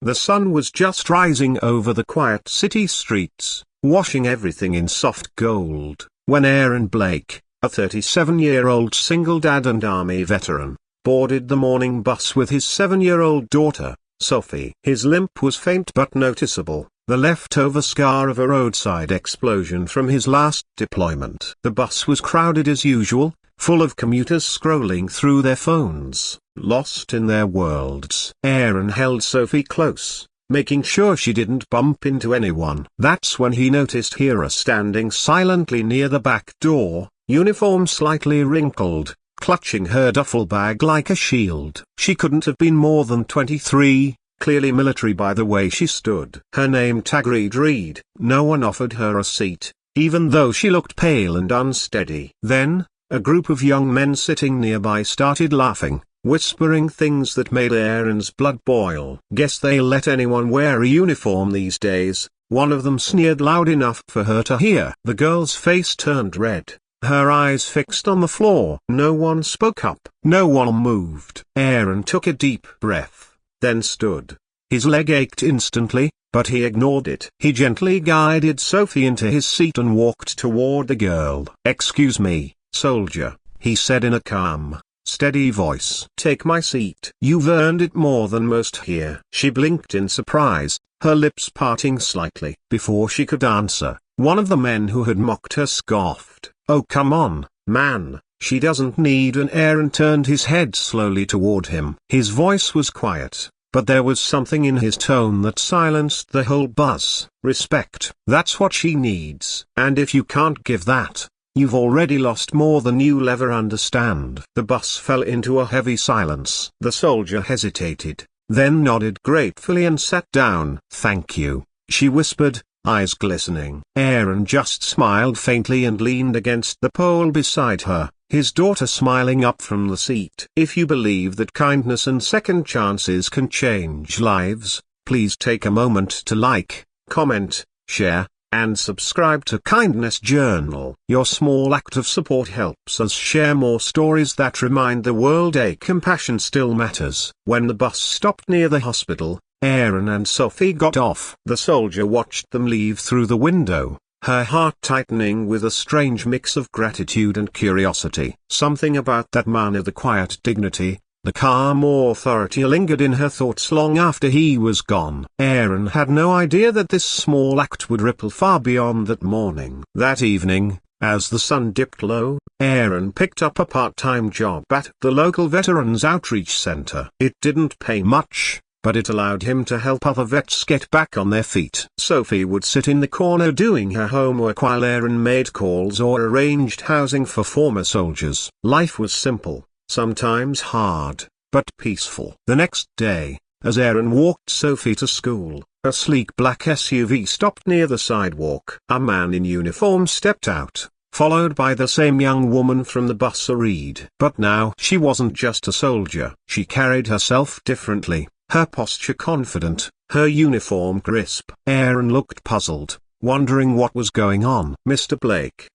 The sun was just rising over the quiet city streets, washing everything in soft gold, when Aaron Blake, a 37-year-old single dad and army veteran, boarded the morning bus with his 7-year-old daughter, Sophie. His limp was faint but noticeable, the leftover scar of a roadside explosion from his last deployment. The bus was crowded as usual, full of commuters scrolling through their phones, lost in their worlds. Aaron held Sophie close, making sure she didn't bump into anyone. That's when he noticed Hira standing silently near the back door, uniform slightly wrinkled, clutching her duffel bag like a shield. She couldn't have been more than 23, clearly military by the way she stood. Her name tag read. No one offered her a seat, even though she looked pale and unsteady. Then, a group of young men sitting nearby started laughing, whispering things that made Aaron's blood boil. "Guess they'll let anyone wear a uniform these days," one of them sneered loud enough for her to hear. The girl's face turned red, her eyes fixed on the floor. No one spoke up. No one moved. Aaron took a deep breath, then stood. His leg ached instantly, but he ignored it. He gently guided Sophie into his seat and walked toward the girl. "Excuse me, soldier," he said in a calm, steady voice. "Take my seat. You've earned it more than most here." She blinked in surprise, her lips parting slightly. Before she could answer, one of the men who had mocked her scoffed, "Oh come on, man, she doesn't need an." Aaron turned his head slowly toward him. His voice was quiet, but there was something in his tone that silenced the whole buzz. "Respect. That's what she needs. And if you can't give that, you've already lost more than you'll ever understand." The bus fell into a heavy silence. The soldier hesitated, then nodded gratefully and sat down. "Thank you," she whispered, eyes glistening. Aaron just smiled faintly and leaned against the pole beside her, his daughter smiling up from the seat. If you believe that kindness and second chances can change lives, please take a moment to like, comment, share, and subscribe to Kindness Journal. Your small act of support helps us share more stories that remind the world compassion still matters. When the bus stopped near the hospital, Aaron and Sophie got off. The soldier watched them leave through the window, her heart tightening with a strange mix of gratitude and curiosity. Something about that man, the quiet dignity, the calm authority lingered in her thoughts long after he was gone. Aaron had no idea that this small act would ripple far beyond that morning. That evening, as the sun dipped low, Aaron picked up a part-time job at the local Veterans Outreach Center. It didn't pay much, but it allowed him to help other vets get back on their feet. Sophie would sit in the corner doing her homework while Aaron made calls or arranged housing for former soldiers. Life was simple, sometimes hard, but peaceful. The next day, as Aaron walked Sophie to school, a sleek black SUV stopped near the sidewalk. A man in uniform stepped out, followed by the same young woman from the bus read. But now she wasn't just a soldier. She carried herself differently, her posture confident, her uniform crisp. Aaron looked puzzled, wondering what was going on. "Mr. Blake?"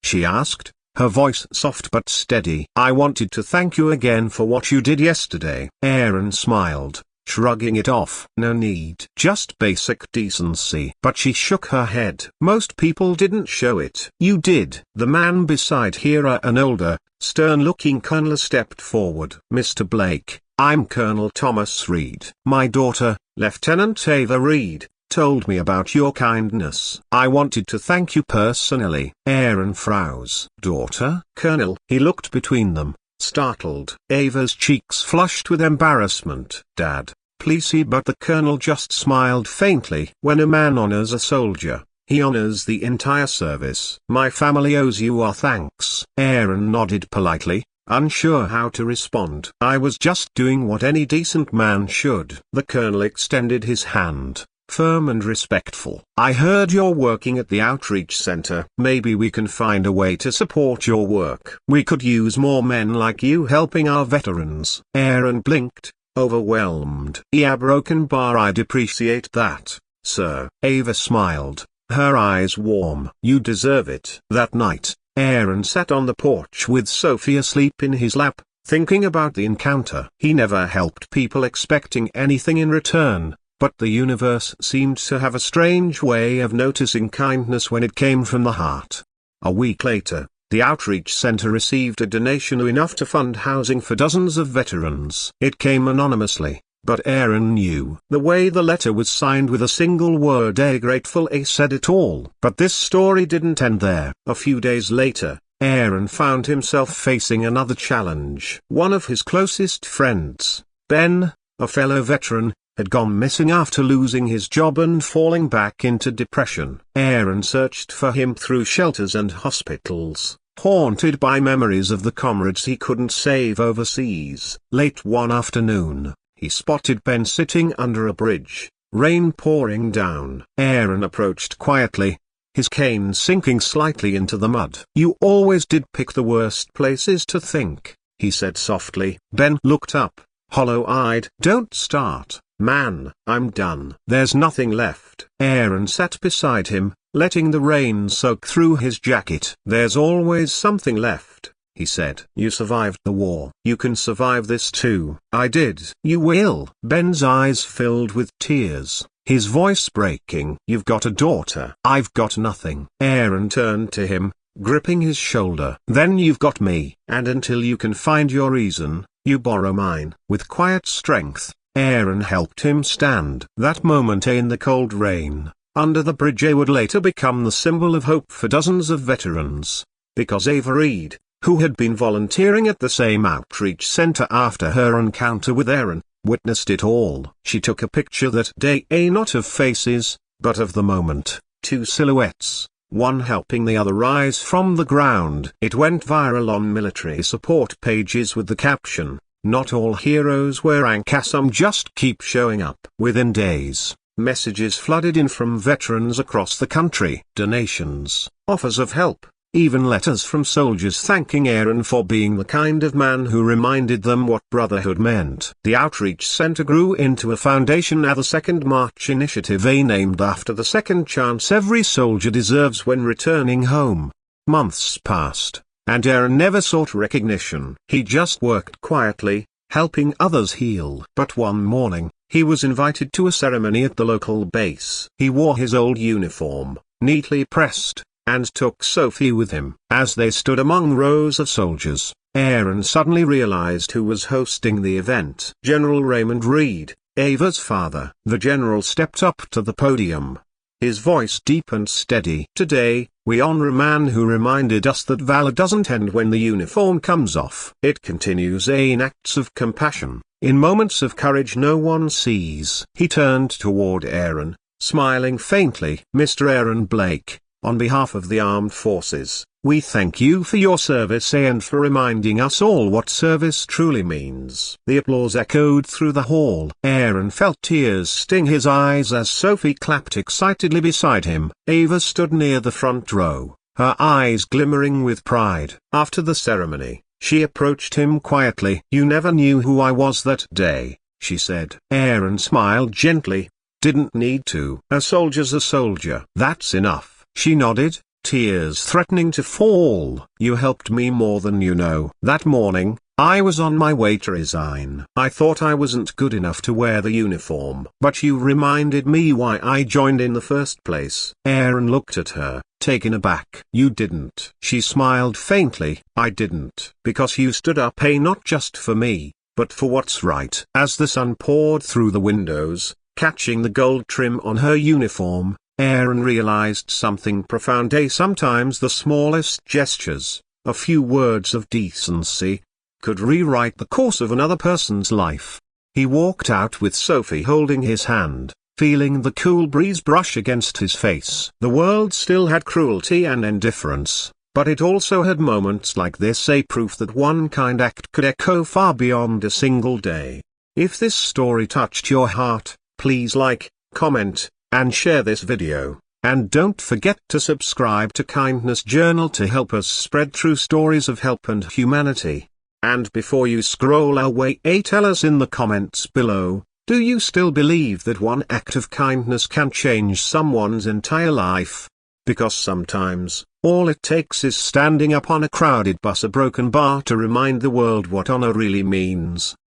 she asked, her voice soft but steady. "I wanted to thank you again for what you did yesterday." Aaron smiled, shrugging it off. "No need. Just basic decency." But she shook her head. "Most people didn't show it." "You did." The man beside Hira, an older, stern-looking colonel, stepped forward. "Mr. Blake, I'm Colonel Thomas Reed. My daughter, Lieutenant Ava Reed, told me about your kindness. I wanted to thank you personally." Aaron froze. "Daughter?" "Colonel." He looked between them, startled. Ava's cheeks flushed with embarrassment. "Dad, please see." But the colonel just smiled faintly. "When a man honors a soldier, he honors the entire service." "My family owes you our thanks." Aaron nodded politely, unsure how to respond. "I was just doing what any decent man should." The colonel extended his hand, firm and respectful. "I heard you're working at the outreach center. Maybe we can find a way to support your work. We could use more men like you helping our veterans." Aaron blinked, overwhelmed. "Yeah, broken bar. I'd appreciate that, sir." Ava smiled, her eyes warm. "You deserve it." That night, Aaron sat on the porch with Sophie asleep in his lap, thinking about the encounter. He never helped people expecting anything in return, But the universe seemed to have a strange way of noticing kindness when it came from the heart. A week later, the outreach center received a donation enough to fund housing for dozens of veterans. It came anonymously, but Aaron knew. The way the letter was signed with a single word, "A grateful A," said it all. But this story didn't end there. A few days later, Aaron found himself facing another challenge. One of his closest friends, Ben, a fellow veteran, had gone missing after losing his job and falling back into depression. Aaron searched for him through shelters and hospitals, haunted by memories of the comrades he couldn't save overseas. Late one afternoon, he spotted Ben sitting under a bridge, rain pouring down. Aaron approached quietly, his cane sinking slightly into the mud. "You always did pick the worst places to think," he said softly. Ben looked up, hollow-eyed. "Don't start, man. I'm done. There's nothing left." Aaron sat beside him, letting the rain soak through his jacket. "There's always something left," he said. "You survived the war. You can survive this too." "I did." "You will." Ben's eyes filled with tears, his voice breaking. "You've got a daughter." "I've got nothing." Aaron turned to him, gripping his shoulder. "Then you've got me. And until you can find your reason, you borrow mine." With quiet strength, Aaron helped him stand. That moment in the cold rain, under the bridge, would later become the symbol of hope for dozens of veterans. Because Ava Reed, who had been volunteering at the same outreach center after her encounter with Aaron, witnessed it all. She took a picture that day, not of faces, but of the moment, two silhouettes, one helping the other rise from the ground. It went viral on military support pages with the caption, "Not all heroes wear anchor, some just keep showing up." Within days, messages flooded in from veterans across the country. Donations, offers of help, even letters from soldiers thanking Aaron for being the kind of man who reminded them what brotherhood meant. The outreach center grew into a foundation, the Second March Initiative, named after the second chance every soldier deserves when returning home. Months passed, and Aaron never sought recognition. He just worked quietly, helping others heal. But one morning, he was invited to a ceremony at the local base. He wore his old uniform, neatly pressed, and took Sophie with him. As they stood among rows of soldiers, Aaron suddenly realized who was hosting the event. General Raymond Reed, Ava's father. The general stepped up to the podium, his voice deep and steady. "Today, we honor a man who reminded us that valor doesn't end when the uniform comes off. It continues in acts of compassion, in moments of courage no one sees." He turned toward Aaron, smiling faintly. "Mr. Aaron Blake, on behalf of the armed forces, we thank you for your service and for reminding us all what service truly means." The applause echoed through the hall. Aaron felt tears sting his eyes as Sophie clapped excitedly beside him. Ava stood near the front row, her eyes glimmering with pride. After the ceremony, she approached him quietly. "You never knew who I was that day," she said. Aaron smiled gently. "Didn't need to. A soldier's a soldier. That's enough." She nodded, tears threatening to fall. "You helped me more than you know." "That morning, I was on my way to resign. I thought I wasn't good enough to wear the uniform. But you reminded me why I joined in the first place." Aaron looked at her, taken aback. "You didn't." She smiled faintly. "I didn't. Because you stood up, not just for me, but for what's right." As the sun poured through the windows, catching the gold trim on her uniform, Aaron realized something profound. Sometimes the smallest gestures, a few words of decency, could rewrite the course of another person's life. He walked out with Sophie holding his hand, feeling the cool breeze brush against his face. The world still had cruelty and indifference, but it also had moments like this, a proof that one kind act could echo far beyond a single day. If this story touched your heart, please like, comment, and share this video. And don't forget to subscribe to Kindness Journal to help us spread true stories of help and humanity. And before you scroll away, tell us in the comments below, do you still believe that one act of kindness can change someone's entire life? Because sometimes, all it takes is standing up on a crowded bus, a broken bar, to remind the world what honor really means.